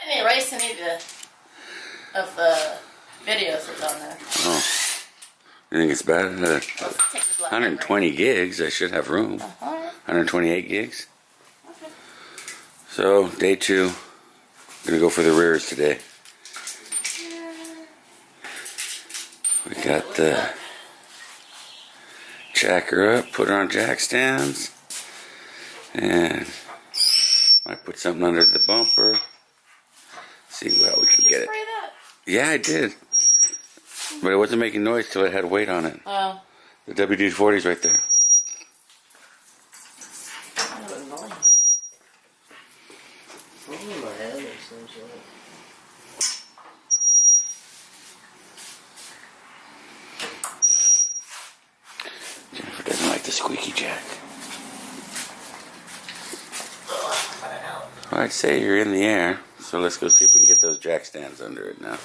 didn't erase any of the videos that's on there. Oh. You think it's bad? 120 gigs. I should have room. 128 gigs. Okay. So, day 2. I'm going to go for the rears today. We got the jacker up, put it on jack stands, and might put something under the bumper. See how we can get it. That? Yeah, I did. But it wasn't making noise till it had weight on it. Oh. The WD-40's right there. Jennifer doesn't like the squeaky jack. Well, I'd say you're in the air, so let's go see if we can get those jack stands under it now.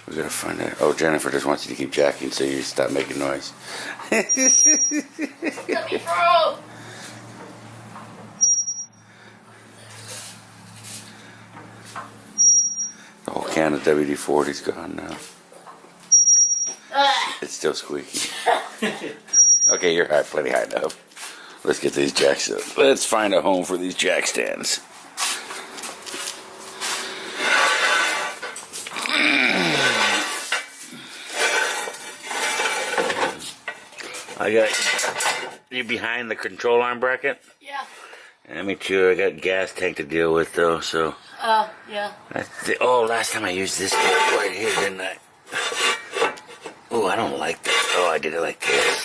We gotta find out. Oh, Jennifer just wants you to keep jacking so you stop making noise. Let me throw. The whole can of WD-40's gone now. It's still squeaky. Okay, you're high, plenty high enough. Let's get these jacks up. Let's find a home for these jack stands. I got you behind the control arm bracket? Yeah. Yeah, me too. I got gas tank to deal with though, so. Oh, yeah. Oh, last time I used this right here, didn't I? Oh, I don't like that. Oh, I did it like this.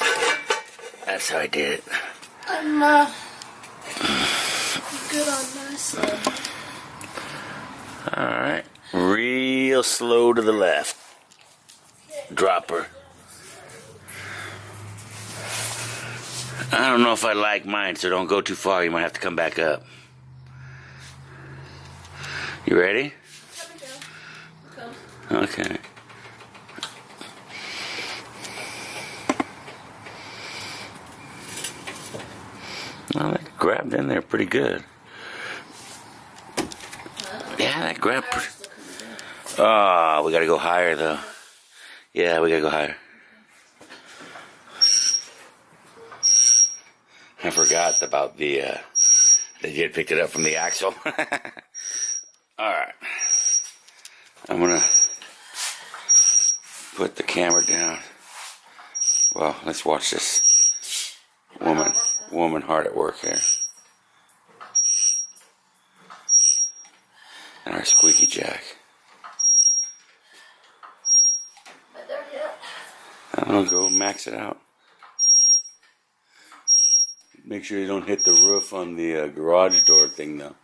That's how I did it. I'm good on my side. Alright. Real slow to the left. Dropper. I don't know if I like mine, so don't go too far. You might have to come back up. You ready? Okay. Well, that grabbed in there pretty good. Yeah, that grabbed pretty... Oh, we gotta go higher, though. Yeah, we gotta go higher. I forgot about the, that you had picked it up from the axle. Alright. I'm gonna put the camera down. Well, let's watch this woman hard at work here. And our squeaky jack. I'm gonna go max it out. Make sure you don't hit the roof on the garage door thing, though.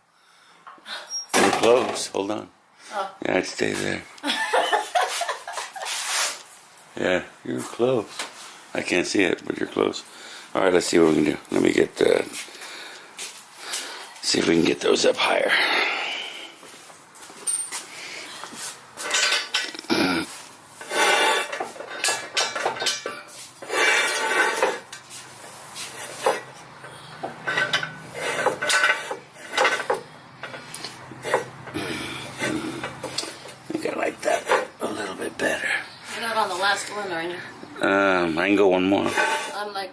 You're close. Hold on. Oh. Yeah, I'd stay there. Yeah, you're close. I can't see it, but you're close. All right, let's see what we can do. Let me get see if we can get those up higher. On the last one, are you? I can go one more. I'm like,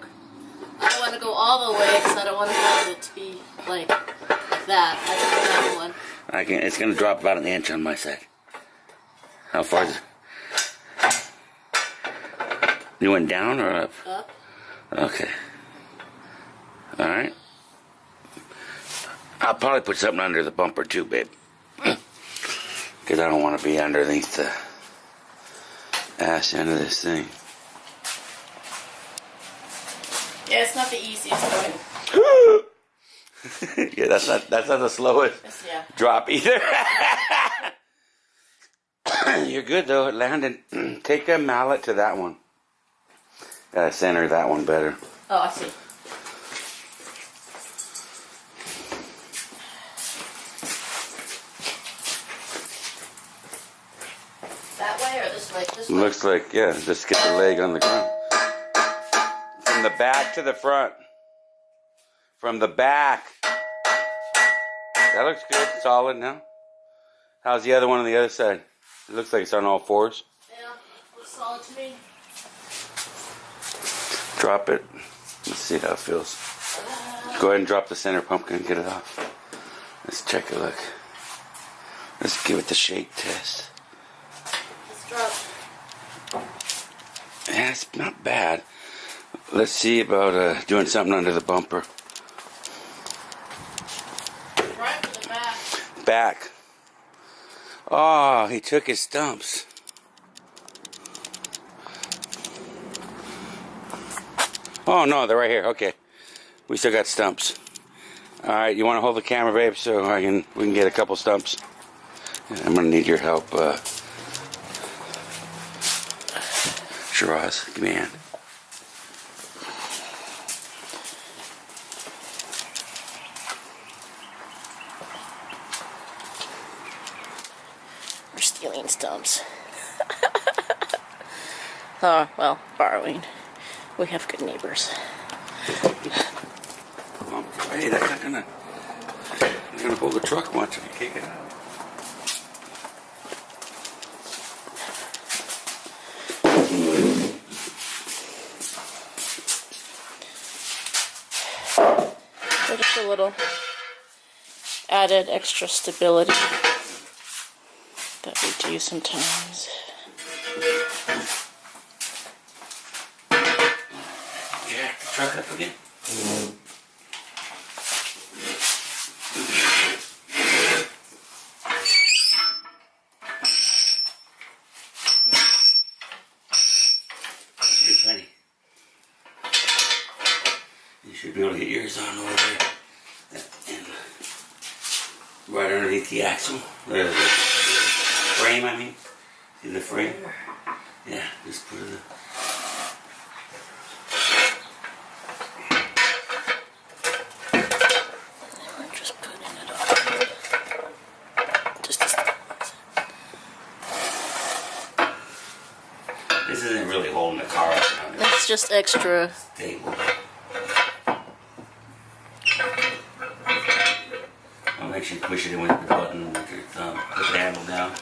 I don't want to go all the way because I don't want to have it to be like that. I can go that one. I can. It's gonna drop about an inch on my side. How far is it? You went down or up? Up. Okay. All right. I'll probably put something under the bumper too, babe, because I don't want to be underneath the ass end of this thing. Yeah, it's not the easiest going. Yeah, that's not the slowest drop either. You're good though. It landed. Take a mallet to that one. Gotta center that one better. Oh, I see. That way or this way? This way? Looks like, yeah, just get the leg on the ground. From the back to the front. From the back. That looks good, solid now. How's the other one on the other side? It looks like it's on all fours. Yeah, looks solid to me. Drop it. Let's see how it feels. Go ahead and drop the center pumpkin and get it off. Let's check a look. Let's give it the shake test. Let's drop. Yeah, it's not bad. Let's see about doing something under the bumper. Right to the back. Back. Oh, he took his stumps. Oh no, they're right here. Okay, we still got stumps. All right, you want to hold the camera, babe, so we can get a couple stumps. I'm gonna need your help, Shiraz. Give me a hand. We're stealing stumps. Oh, well, borrowing. We have good neighbors. Hey, that's not gonna hold the truck much if you kick it out. So just a little added extra stability that we do sometimes. Jack the truck up again. Pretty funny. You should be able to get yours on over there. And right underneath the axle. The frame, I mean. See the frame? Yeah, just put it in. Just putting it on. Just This isn't really holding the car up. it's just extra. Stable. I'll make sure you push it in with the button with your thumb. Put the handle down.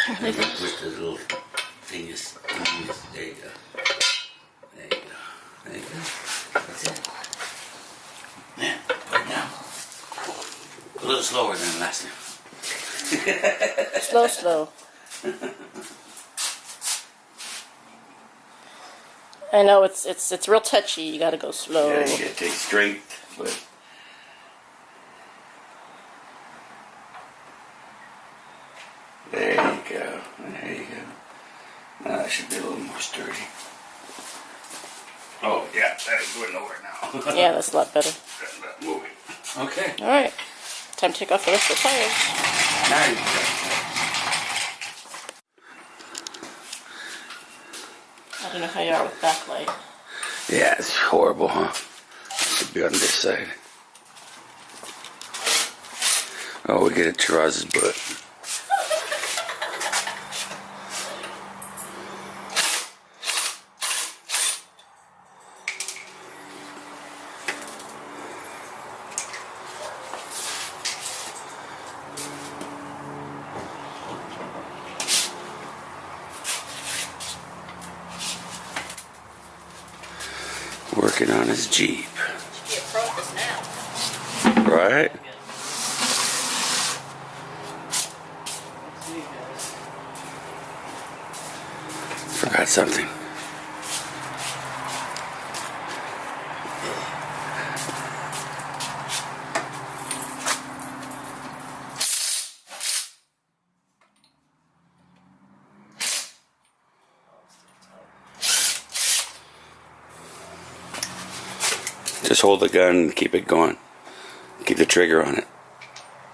And then push the little thing. Just there you go. There you go. There you go. That's it. Yeah, put it down. A little slower than last time. Slow, slow. I know it's real touchy. You gotta go slow. Yeah, you gotta take strength, but there you go. There you go. Now that should be a little more sturdy. Oh yeah, that is going nowhere now. Yeah, that's a lot better. Moving. Okay. All right, time to take off the rest of the tires. Now you go. I don't know how you are with backlight. Yeah, it's horrible, huh? Should be on this side. Oh, we get a Shiraz's butt. Working on his Jeep. Should be a pro at this now. Right? Forgot something. Just hold the gun and keep it going. Keep the trigger on it.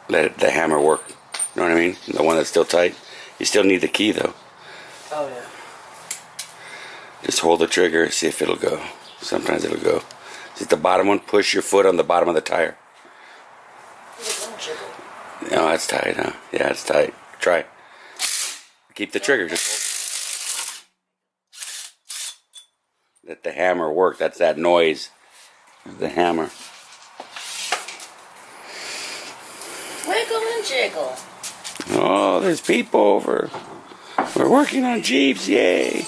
Let the hammer work. You know what I mean? The one that's still tight. You still need the key though. Oh yeah. Just hold the trigger, see if it'll go. Sometimes it'll go. See the bottom one? Push your foot on the bottom of the tire. No, that's tight, huh? Yeah, it's tight. Try. Keep the trigger. Just hold. Let the hammer work. That's that noise of the hammer. Wiggle and jiggle. Oh, there's people over. We're working on Jeeps, yay!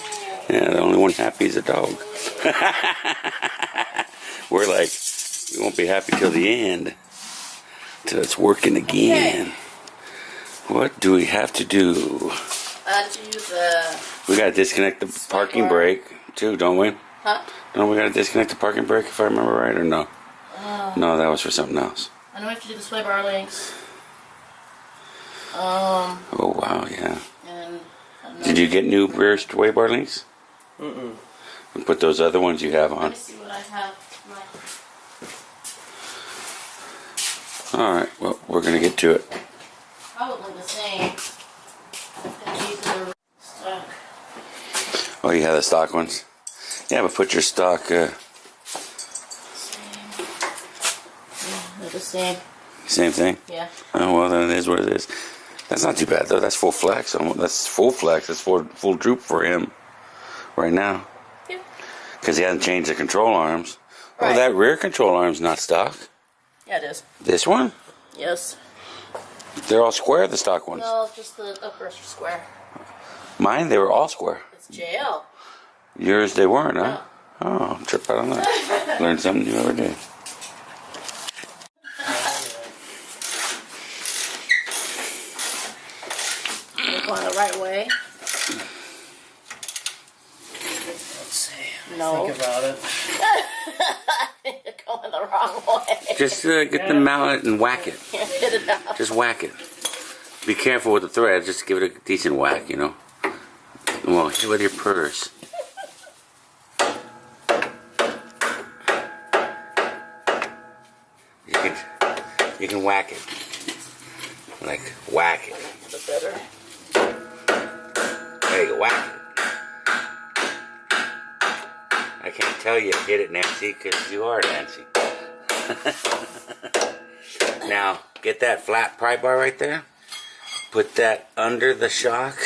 Yeah, the only one happy is a dog. We're like, we won't be happy till the end. Till it's working again. Okay. What do we have to do? We gotta disconnect the parking brake too, don't we? Huh? Don't we gotta disconnect the parking brake if I remember right, or no? No, that was for something else. I know we have to do the sway bar links. Oh wow, yeah. Did you get new rear sway bar links? Mm-mm. And put those other ones you have on. Let me see what I have. Alright, well, we're gonna get to it. Probably the same. These are stock. Oh, you have the stock ones? Yeah, but put your stock, Same. Yeah, they're the same. Same thing? Yeah. Oh, well, then it is what it is. That's not too bad, though. That's full flex. That's full flex. That's full droop for him right now. Yeah. Because he hasn't changed the control arms. Right. Oh, that rear control arm's not stock. Yeah, it is. This one? Yes. They're all square, the stock ones. No, just the uppers are square. Mine, they were all square. It's JL. Yours, they weren't, huh? No. Oh, trip out on that. Learn something new every day. You're going the right way. Let's see. No. Think about it. You're going the wrong way. Just get the mallet and whack it. Can't get it out. Just whack it. Be careful with the thread. Just give it a decent whack, you know. Well, hit with your purse. You can whack it. Like, whack it. The better. There you go, whack it. I can't tell you hit it, Nancy, because you are Nancy. Now, get that flat pry bar right there. Put that under the shock.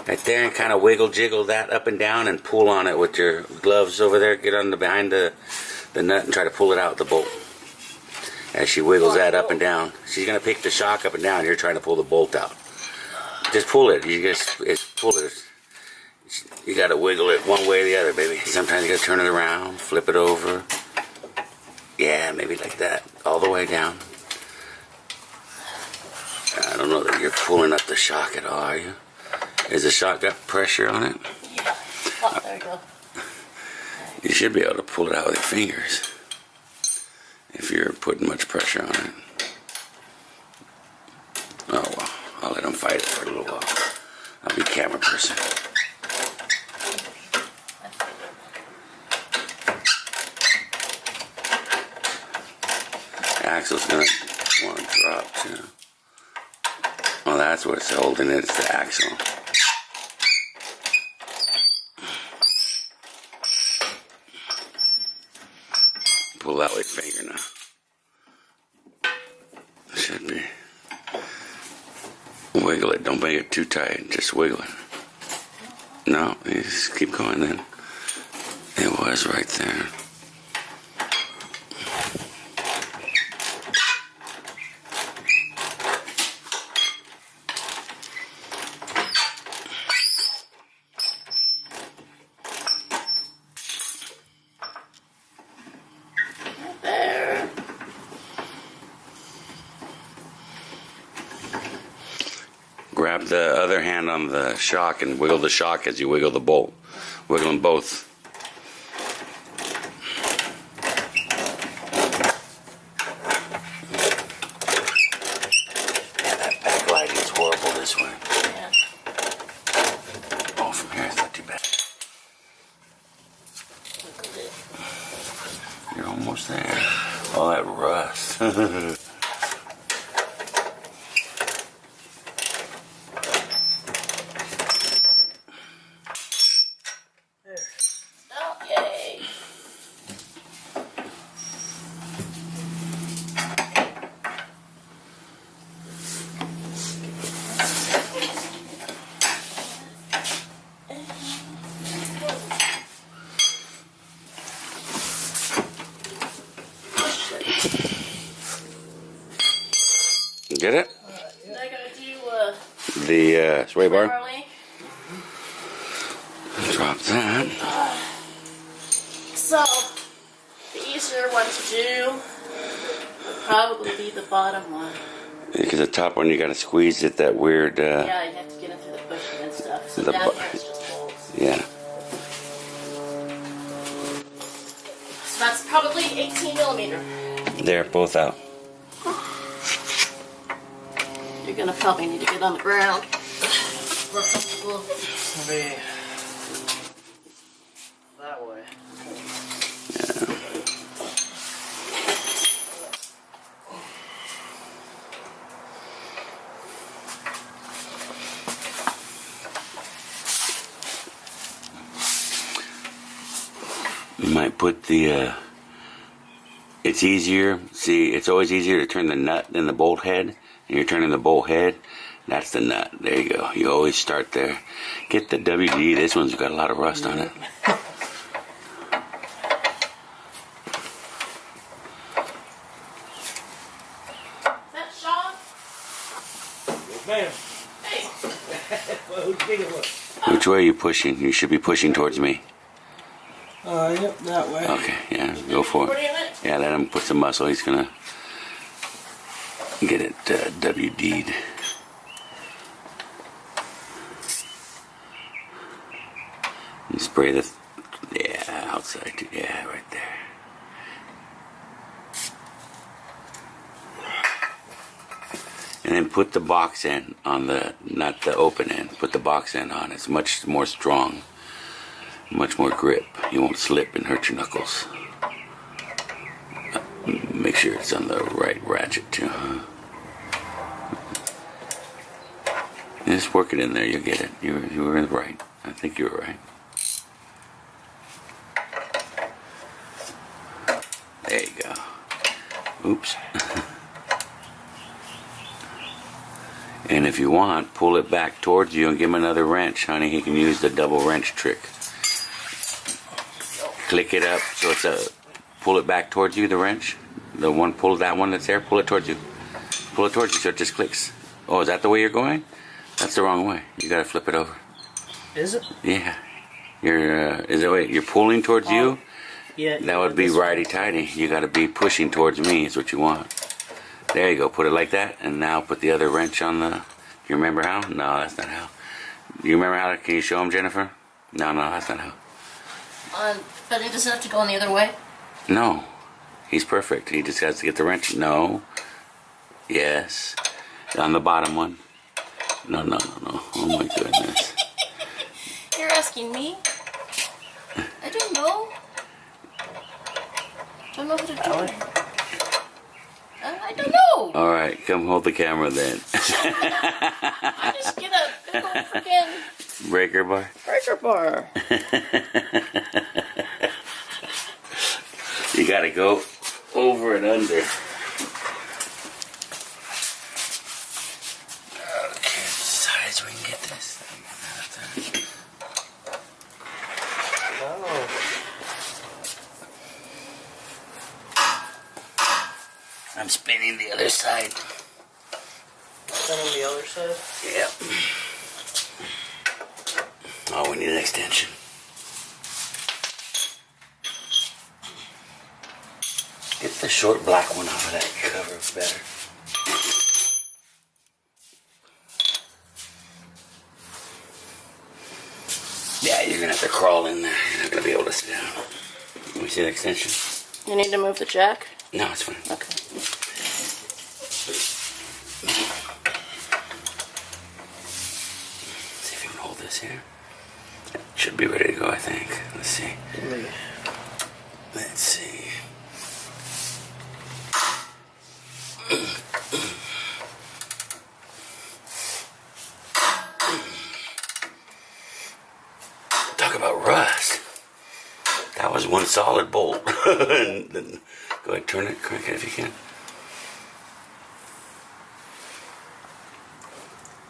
Right there, and kind of wiggle jiggle that up and down and pull on it with your gloves over there. Get on the behind the nut and try to pull it out the bolt. As she wiggles that up and down, she's gonna pick the shock up and down. You're trying to pull the bolt out. Just pull it. You just pull it. You gotta wiggle it one way or the other, baby. Sometimes you gotta turn it around, flip it over. Yeah, maybe like that, all the way down. I don't know that you're pulling up the shock at all, are you? Has the shock got pressure on it? Yeah. Oh, there you go. You should be able to pull it out with your fingers if you're putting much pressure on it. Oh well, I'll let him fight it for a little while. I'll be camera person. The axle's gonna want to drop too. Oh, that's what's holding it. It's the axle. Pull that with your finger now. Should be. Wiggle it. Don't make it too tight. Just wiggle it. No, you just keep going then. It was right there. Grab the other hand on the shock and wiggle the shock as you wiggle the bolt. Wiggle them both. Yeah, that backlighting is horrible this way. Yeah. Oh, from here it's not too bad. You're almost there. Oh, that rust. Get it? I gotta do the sway bar. Charlie. Drop that. So, the easier one to do would probably be the bottom one. Because the top one, you gotta squeeze it that weird. Yeah, you have to get it through the bushing and stuff. So The down bu- here it's just bolts. Yeah. So that's probably 18 millimeter. They're both out. You're gonna probably need to get on the ground. More comfortable. Maybe that way. You might put the. It's easier. See, it's always easier to turn the nut than the bolt head. And you're turning the bolt head. That's the nut. There you go. You always start there. Get the WD. This one's got a lot of rust on it. Is that Sean? Yes, ma'am. Hey. Well, who'd you think it was? Which way are you pushing? You should be pushing towards me. Yep, that way. Okay, yeah, go for What it. are you in it? Yeah, let him put some muscle. He's gonna get it WD'd. And spray the, yeah, outside too. Yeah, right there. And then put the box end on the, not the open end. Put the box end on. It's much more strong, much more grip. You won't slip and hurt your knuckles. Make sure it's on the right ratchet too. Just work it in there. You'll get it. You were right. I think you were right. There you go. Oops. And if you want, pull it back towards you and give him another wrench, honey. He can use the double wrench trick. Click it up so it's a. Pull it back towards you, the wrench. The one, pull that one that's there. Pull it towards you. Pull it towards you so it just clicks. Oh, is that the way you're going? That's the wrong way. You gotta flip it over. Is it? Yeah. Is that way? You're pulling towards you? Yeah. That would be righty-tighty. You gotta be pushing towards me is what you want. There you go. Put it like that, and now put the other wrench on the. Do you remember how? No, that's not how. Do you remember how? Can you show him, Jennifer? No, that's not how. But it doesn't have to go on the other way. No, he's perfect. He just has to get the wrench. No. Yes. On the bottom one. No. Oh my goodness. You're asking me? I don't know. Don't know how to do it. I don't know. All right, come hold the camera then. I just get a big old freaking Breaker bar. breaker bar. You gotta go over and under. Okay, size we can get this thing. Oh. I'm spinning the other side. Then on the other side? Yep. Oh, we need an extension. Get the short black one off of that cover better. Yeah, you're gonna have to crawl in there. You're not gonna be able to sit down. Can we see the extension? You need to move the jack? No, it's fine. Okay. See if you can hold this here. It should be ready to go, I think. Let's see. Let's see. Talk about rust. That was one solid bolt. And then go ahead, turn it, crank it if you can.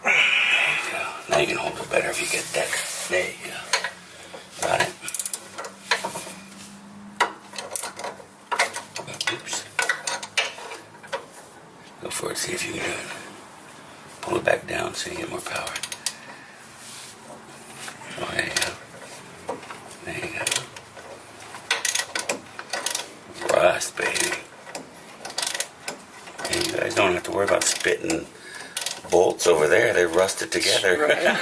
There you go. Now you can hold it better if you get that. There you go. Got it. Oops. Go for it, see if you can do it. Pull it back down so you get more power. Oh, there you go. There you go. Rust, baby. And you guys don't have to worry about spitting bolts over there. They're rusted together. Right.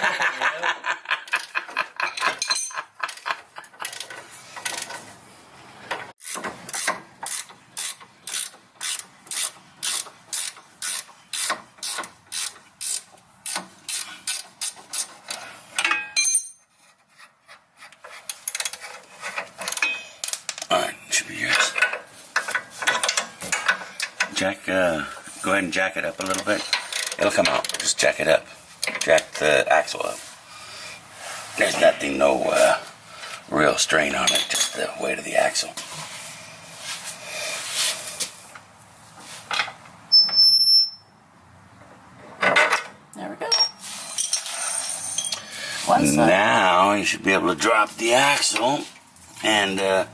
Alright, should be yours. Jack, go ahead and jack it up a little bit. It'll come out. Just jack it up. Jack the axle up. There's nothing, no real strain on it, just the weight of the axle. There we go. One side. Now you should be able to drop the axle, and the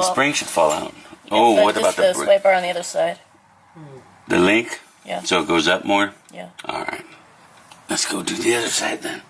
spring should fall out. Oh, But what about just the sway bar on the other side? the link? Yeah. So it goes up more? Yeah. All right. Let's go do the other side then.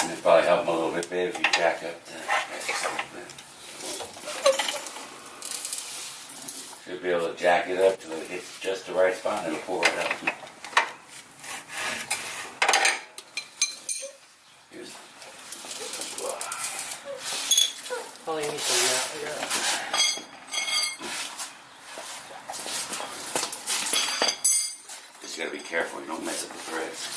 And it'd probably help them a little bit, babe, if you jack up the axle a little bit. Should be able to jack it up till it hits just the right spot and it'll pull it up. Here's Oh, you need some nut. Yeah. Just gotta be careful you don't mess up the threads.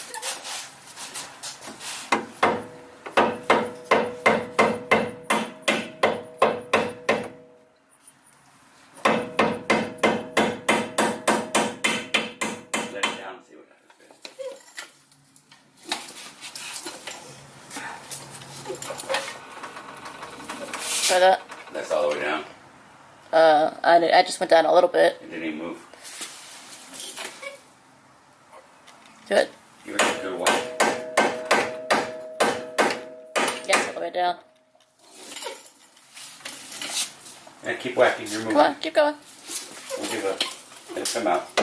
Let it down and see what happens. Try that. That's all the way down. I just went down a little bit. It didn't even move. Good. Give it a good whack. Yes, all the way down. And keep whacking. You're moving. Come on, keep going. Don't give up. It'll come out.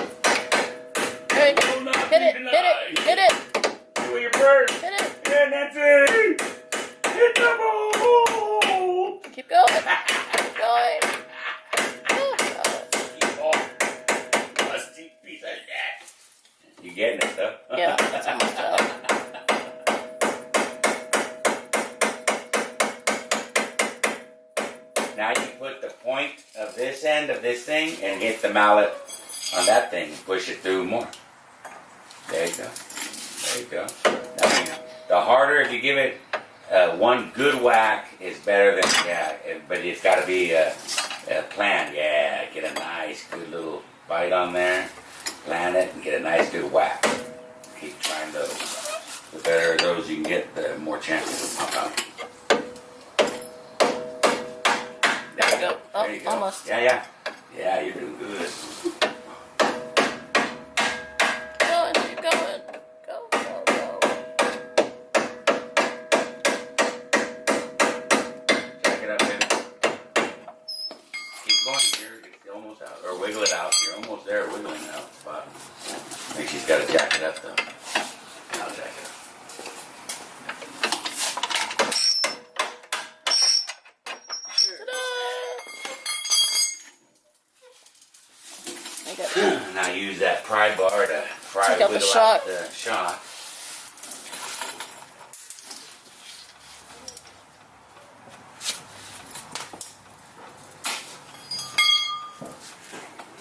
There you go. Will not Hit it, be hit it, denied. hit it, Do your bird. hit it. And that's it. Hit the ball. Keep going. Keep going. Oh, You all rusty piece of that. You getting it, though? yeah, that's almost out. Now you put the point of this end of this thing and hit the mallet on that thing and push it through more. There you go. There you go. Now, the harder, if you give it one good whack, is better than, but it's got to be a plan. Yeah, get a nice, good little bite on there, plan it, and get a nice, good whack. Keep trying those. The better those you can get, the more chances of pop out. There we go. Oh, There you go. almost. Yeah. Yeah, you're doing good. Keep going. Go, go, go. Jack it up, baby. Keep going. You're almost out. Or wiggle it out. You're almost there, wiggling it out. But make sure you've got to jack it up, though. I'll jack it up. Now use that pry bar to pry Take out the wiggle shock. out the shock.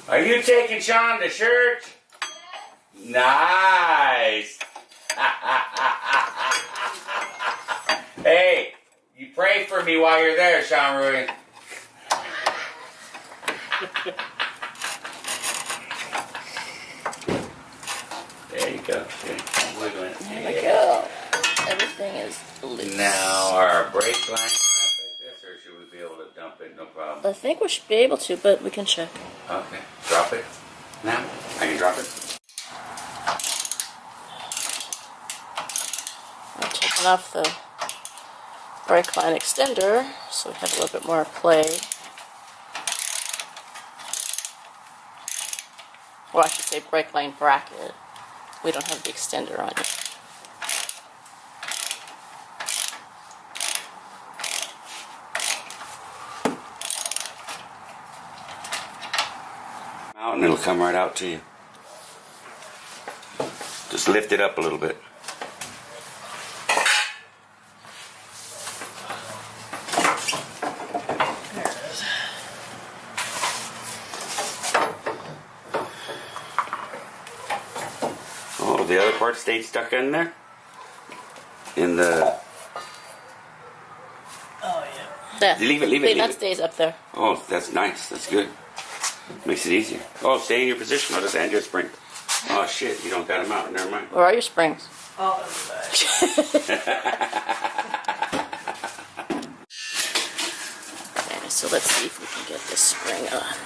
Are you taking Sean to church? Nice. me while you're there, Sean Rui. There you go. Wiggle it. There we go. Everything is loose. Now, our brake line like this, or should we be able to dump it? No problem. I think we should be able to, but we can check. Okay. Drop it. Now? I can drop it? I'm taking off the brake line extender so we have a little bit more play. Well, I should say brake line bracket. We don't have the extender on it. Out and it'll come right out to you. Just lift it up a little bit. There it is. Oh, the other part stayed stuck in there? In the... Oh, yeah. There. Leave it. That stays up there. Oh, that's nice. That's good. Makes it easier. Oh, stay in your position. I'll just hand you a spring. Oh, shit. You don't got them out. Never mind. Where are your springs? Oh, that's bad. Okay, so let's see if we can get this spring on.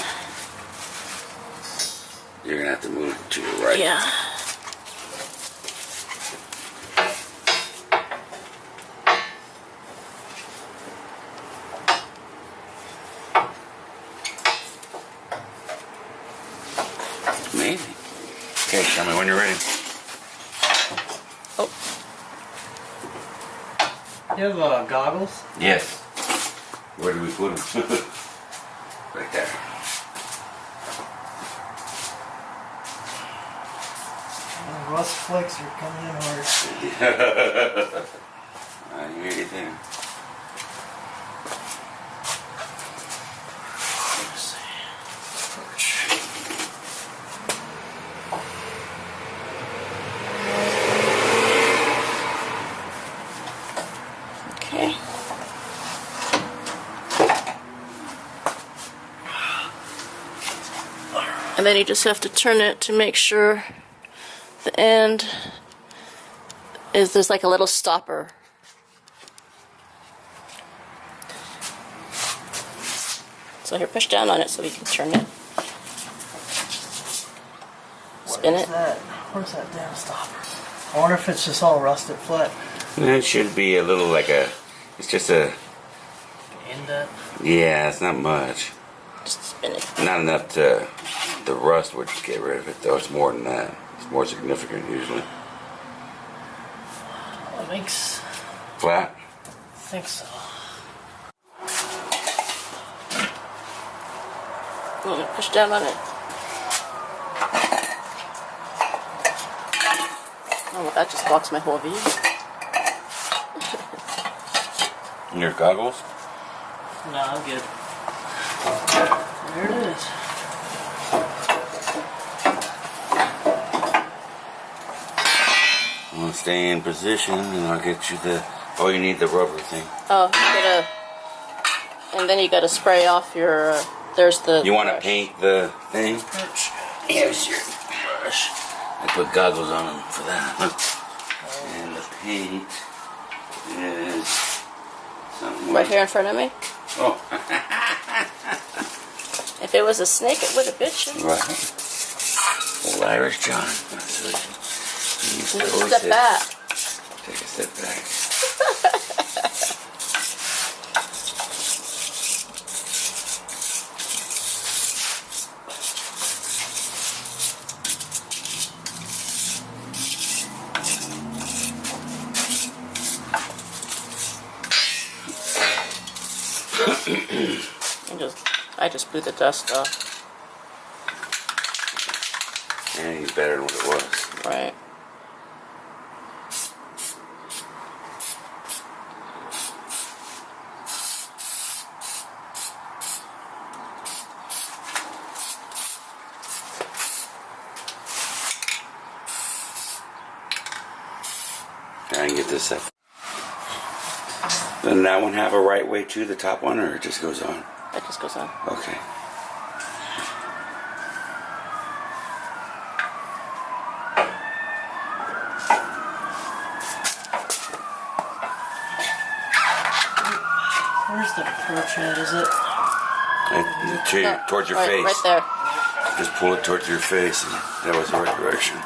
You're going to have to move to your right. Yeah. Amazing. Okay, tell me when you're ready. Oh, You have goggles? Yes. Where do we put them? Right there. Rust flakes are coming in hard. I hear you there. Let's see. Approach. okay. And then you just have to turn it to make sure the end is, there's like a little stopper. So here, push down on it so we can turn it. Spin What is it. that? Where's that damn stopper? I wonder if it's just all rusted flat. It should be a little like a... It's just a... Indent? Yeah, it's not much. Just spin it. Not enough to... The rust would get rid of it, though. It's more than that. It's more significant, usually. Well, it makes... Flat? I think so. Push down on it. Oh, well, that just blocks my whole view. And your goggles? No, I'm good. There it is. I'll stay in position and I'll get you the... Oh, you need the rubber thing. Oh, you gotta... And then you gotta spray off your... there's the... You want to brush. paint the thing? Here's your brush. I put goggles on them for that. And the paint is somewhere. Right here in front of me. Oh, If it was a snake, it would have bit you. right. Old Irish John. That's what he used to always Step say. back. Take a step back. I just blew the dust off. Yeah, he's better than what it was. Right. I can get this up. Doesn't that one have a right way to the top one, or it just goes on? That just goes on. Okay. Where's the approach at? Is it? Towards your right, face. Right there. Just pull it towards your face, and that was the right direction.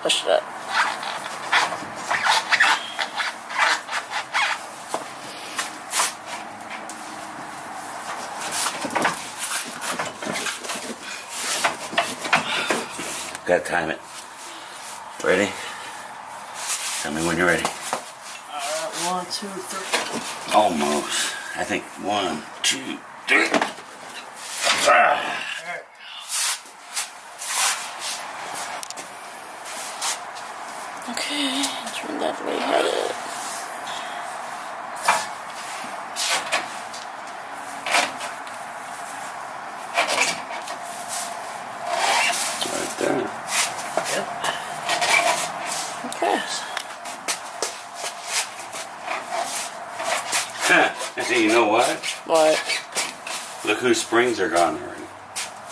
Push it up. Gotta time it. Ready? Tell me when you're ready. Alright, 1, 2, 3. Almost. I think 1, 2, 3. Alright. Okay, turn that way headed. Right there. Yep. Okay. And you know what? What? Look whose springs are gone already.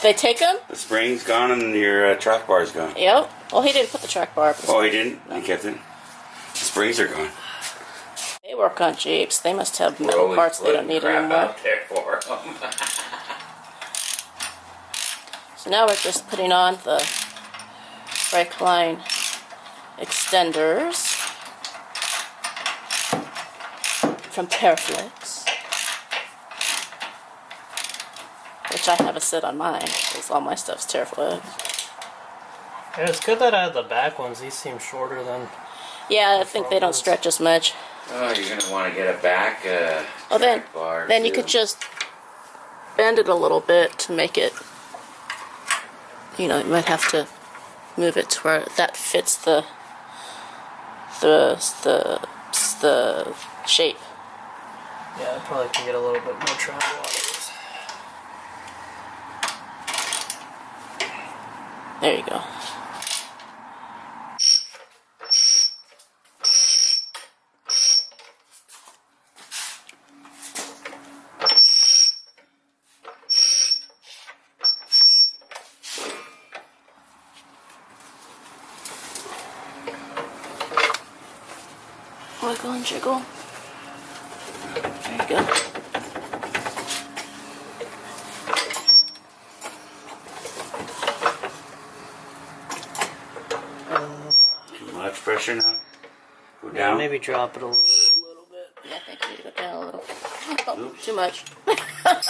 They take them? The spring's gone and your track bar's gone. Yep. Well, he didn't put the track bar up. Oh, he didn't? He kept it? The springs are gone. They work on Jeeps. They must have We're metal always parts they don't need putting crap anymore. out there for 'em. So now we're just putting on the brake line extenders from Paraflex, which I have a set on mine because all my stuff's Paraflex. Yeah, it's good that I have the back ones. These seem shorter than. Yeah, I think they don't stretch as much. Oh, you're gonna want to get a back Well, track bar. then you too. could just bend it a little bit to make it. You know, you might have to move it to where that fits the shape. Yeah, I probably can get a little bit more travel out of this. There you go. Wiggle and jiggle. There you go. Too much pressure now? Go Yeah, down? maybe drop it a little bit. Yeah, I think you need to go down a little. Oh, Oops. too much. Wait. Let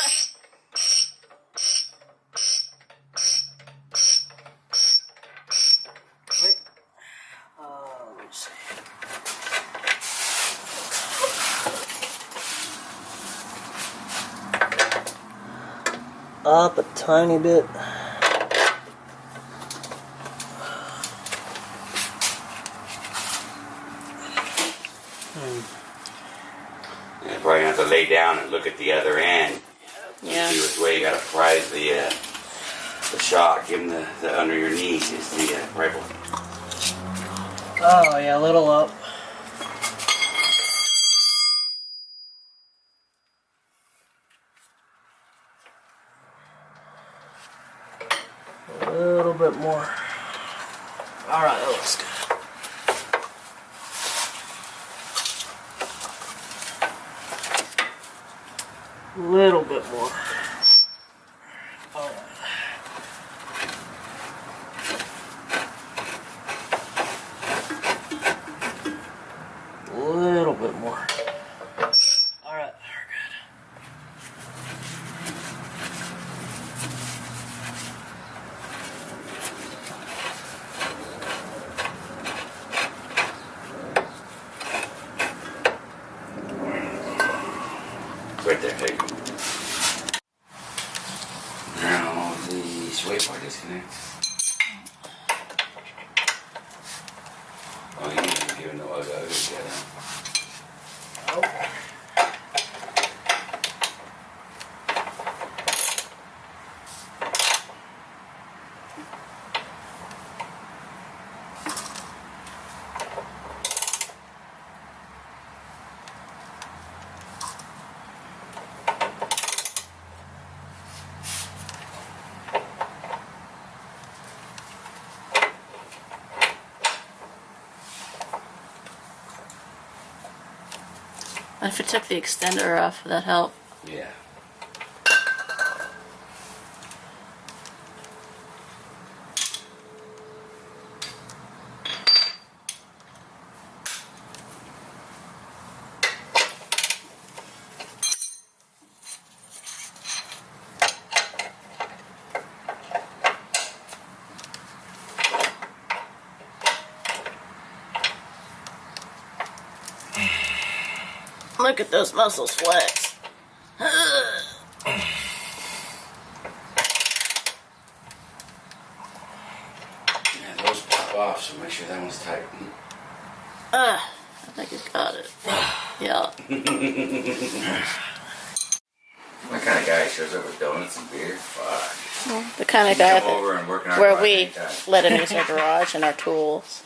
me see. Up a tiny bit. You probably have to lay down and look at the other end. Yeah. See which way you gotta prise the shock. Give him the under your knees is the rifle. Oh yeah, a little up. A little bit more. Alright, that looks good. A little bit more. Alright. A little bit more. Alright, we're good. Right there, there you go. Now the sway bar disconnects. Oh, you didn't give it no other get out. Oh. If it took the extender off, would that help? Yeah. Look at those muscles flex. Yeah, those pop off, so make sure that one's tight. I think it got it. Yeah. My kind of guy shows up with donuts and beer. Fuck. The kind of Come guy over and work in our where garage we anytime. let him use our garage and our tools.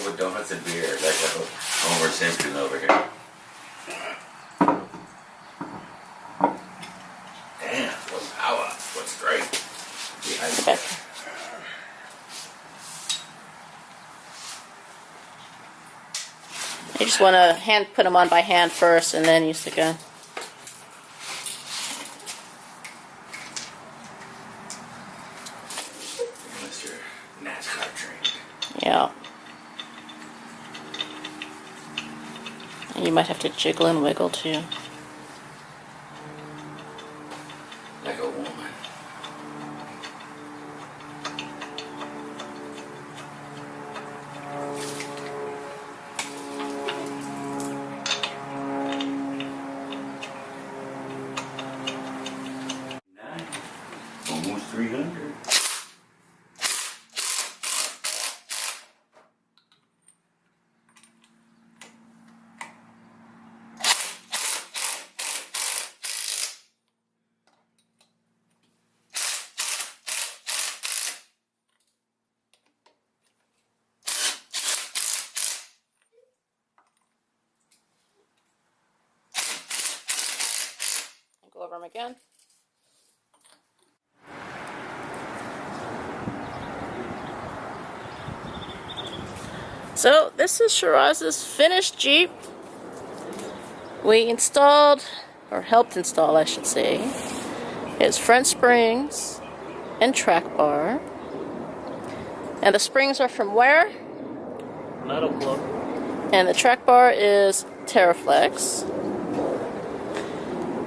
With donuts and beer, like Homer Simpson over here. Damn, what power, what strength behind Okay. it. You just want to put them on by hand first and then use the gun. Unless you're NASCAR trained. Yeah. And you might have to jiggle and wiggle too. Like a woman. Almost 300. Go over them again. So this is Shiraz's finished Jeep. We installed, or helped install I should say, his front springs and track bar. And the springs are from where? MetalCloak. And the track bar is Terraflex.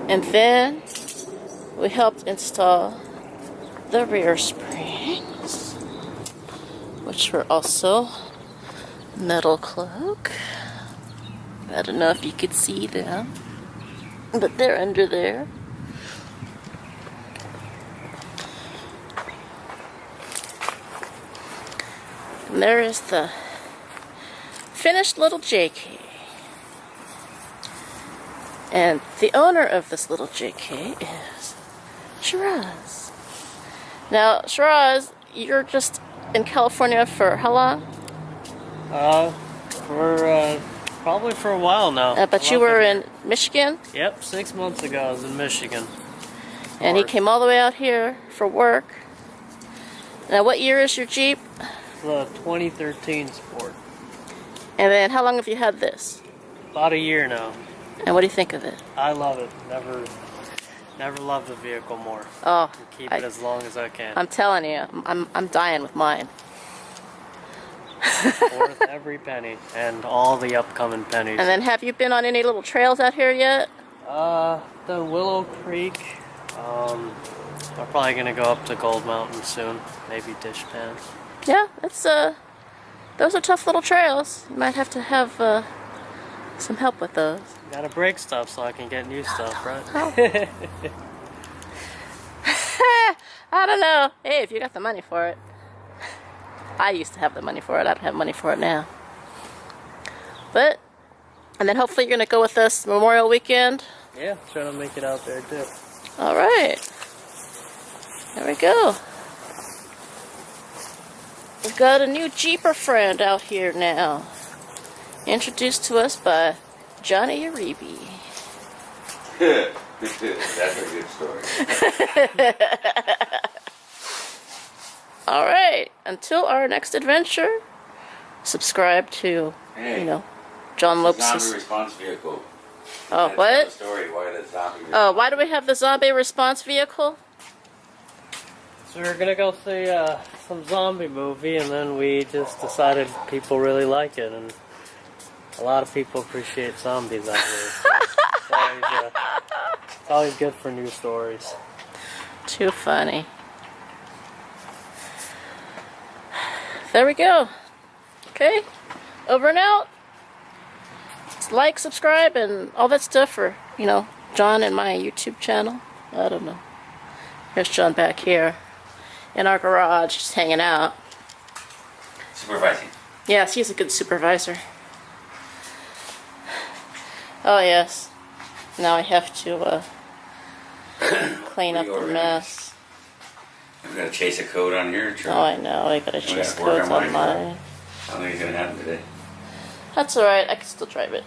And then we helped install the rear springs, which were also MetalCloak. I don't know if you could see them, but they're under there. And there is the finished little JK. And the owner of this little JK is Shiraz. Now, Shiraz, you're just in California for how long? Probably for a while now. But you were in Michigan, Yep, 6 months ago I was in Michigan. and he Work. came all the way out here for work. Now, what year is your Jeep? The 2013 Sport. And then, how long have you had this? About a year now. And what do you think of it? I love it. Never loved the vehicle more. Oh, Keep it as long as I can. I'm telling you, I'm dying with mine. Worth every penny and all the upcoming pennies. And then, have you been on any little trails out here yet? Done Willow Creek. We're probably gonna go up to Gold Mountain soon. Maybe Dishpan. Yeah, it's those are tough little trails. You might have to have some help with those. Gotta break stuff so I can get new stuff, right? I don't know. Hey, if you got the money for it. I used to have the money for it. I don't have money for it now. But, and then hopefully you're going to go with us Memorial Weekend. Yeah, trying to make it out there too. All right. There we go. We've got a new Jeeper friend out here now. Introduced to us by Johnny Uribe. That's a good story. All right. Until our next adventure, subscribe to, Hey, you know, John zombie Lopez's. response vehicle. Oh, That's what? the story. Why the zombie? Oh, why do we have the zombie response vehicle? So we were gonna go see some zombie movie, and then we just decided people really like it, and a lot of people appreciate zombies out here. So it's always good for new stories. Too funny. There we go. Okay, over and out. Like, subscribe, and all that stuff for, you know, John and my YouTube channel. I don't know. Here's John back here in our garage, just hanging out. Supervising. Yes, he's a good supervisor. Oh, yes. Now I have to clean up the mess. We gotta chase a code on your truck. Oh, I know. I gotta chase codes on mine. I don't think it's gonna happen today. That's alright. I can still drive it.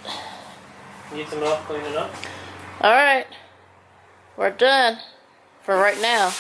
Need some help cleaning up? Alright. We're done. For right now.